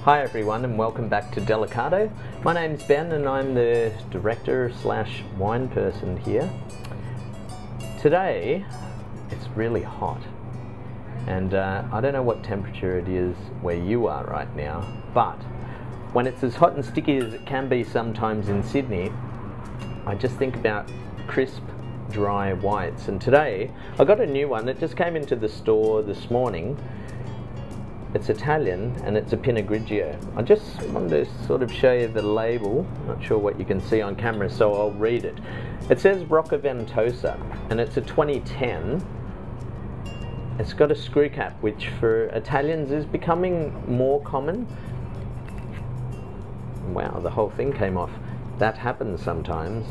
Hi everyone and welcome back to Delicato. My name's Ben and I'm the director slash wine person here. Today it's really hot and I don't know what temperature it is where you are right now, but when it's as hot and sticky as it can be sometimes in Sydney, I just think about crisp, dry whites. And today I got a new one that just came into the store this morning. It's Italian and it's a Pinot Grigio. I just wanted to sort of show you the label. Not sure what you can see on camera, so I'll read it. It says Rocca Ventosa and it's a 2010. It's got a screw cap, which for Italians is becoming more common. Wow, the whole thing came off. That happens sometimes.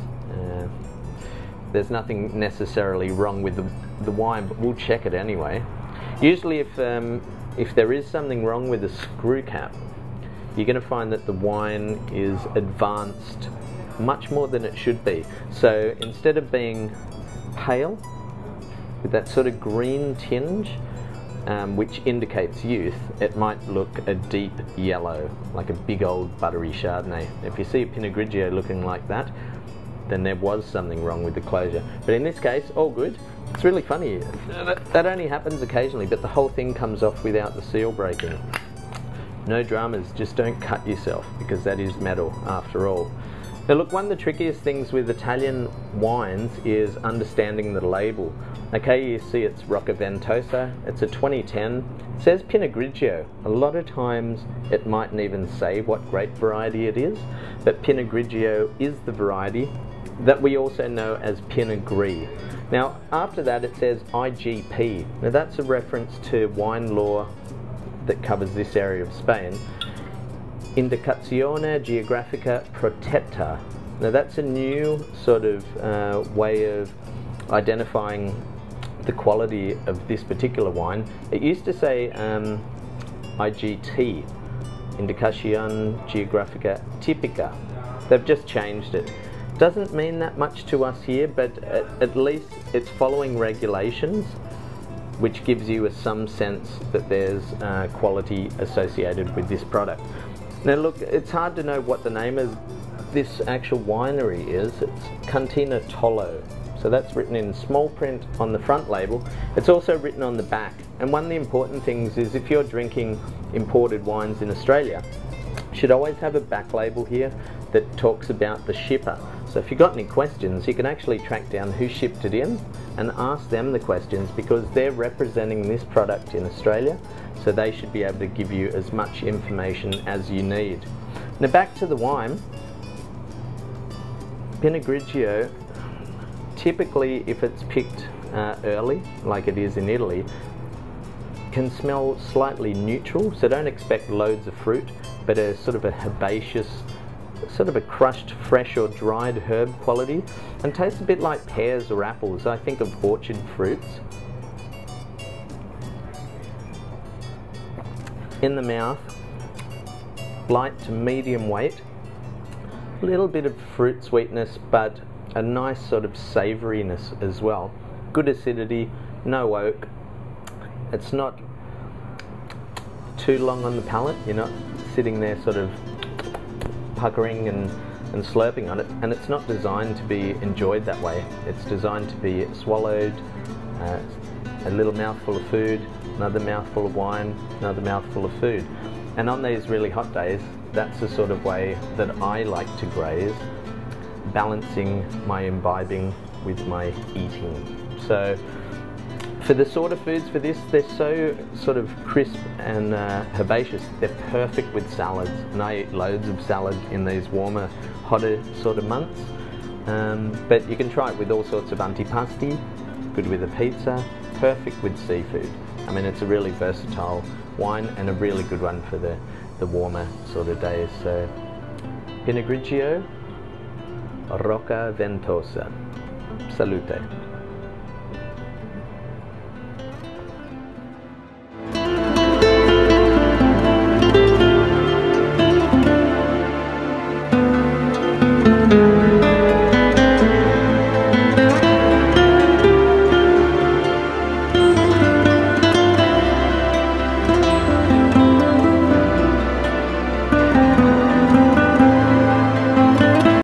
There's nothing necessarily wrong with the wine, but we'll check it anyway. Usually if there is something wrong with the screw cap, you're going to find that the wine is advanced much more than it should be. So instead of being pale with that sort of green tinge, which indicates youth, it might look a deep yellow, like a big old buttery Chardonnay. If you see a Pinot Grigio looking like that, then there was something wrong with the closure. But in this case, all good. It's really funny. That only happens occasionally, but the whole thing comes off without the seal breaking. No dramas, just don't cut yourself, because that is metal after all. Now look, one of the trickiest things with Italian wines is understanding the label. Okay, you see it's Rocca Ventosa, it's a 2010, it says Pinot Grigio. A lot of times it mightn't even say what grape variety it is, but Pinot Grigio is the variety that we also know as Pinot Gris. Now after that it says IGP. Now that's a reference to wine law that covers this area of Spain. Indicazione Geografica Protetta. Now that's a new sort of way of identifying the quality of this particular wine. It used to say IGT, Indicazione Geografica Tipica. They've just changed it. Doesn't mean that much to us here, but at least it's following regulations, which gives you some sense that there's quality associated with this product. Now look, it's hard to know what the name of this actual winery is. It's Cantina Tollo. So that's written in small print on the front label. It's also written on the back. And one of the important things is if you're drinking imported wines in Australia, you should always have a back label here that talks about the shipper. So if you've got any questions, you can actually track down who shipped it in and ask them the questions, because they're representing this product in Australia, so they should be able to give you as much information as you need. Now back to the wine. Pinot Grigio, typically if it's picked early, like it is in Italy, can smell slightly neutral, so don't expect loads of fruit, but a sort of a herbaceous, sort of a crushed, fresh or dried herb quality, and tastes a bit like pears or apples. I think of orchard fruits. In the mouth, light to medium weight, a little bit of fruit sweetness, but a nice sort of savouriness as well. Good acidity, no oak. It's not too long on the palate. You're not sitting there sort of puckering and slurping on it, and it's not designed to be enjoyed that way. It's designed to be swallowed, a little mouthful of food, another mouthful of wine, another mouthful of food. And on these really hot days, that's the sort of way that I like to graze, balancing my imbibing with my eating. So for the sort of foods for this, they're so sort of crisp and herbaceous. They're perfect with salads, and I eat loads of salad in these warmer, hotter sort of months. But you can try it with all sorts of antipasti, good with a pizza, perfect with seafood. I mean, it's a really versatile wine and a really good one for the warmer sort of days. So Pinot Grigio, Rocca Ventosa. Salute.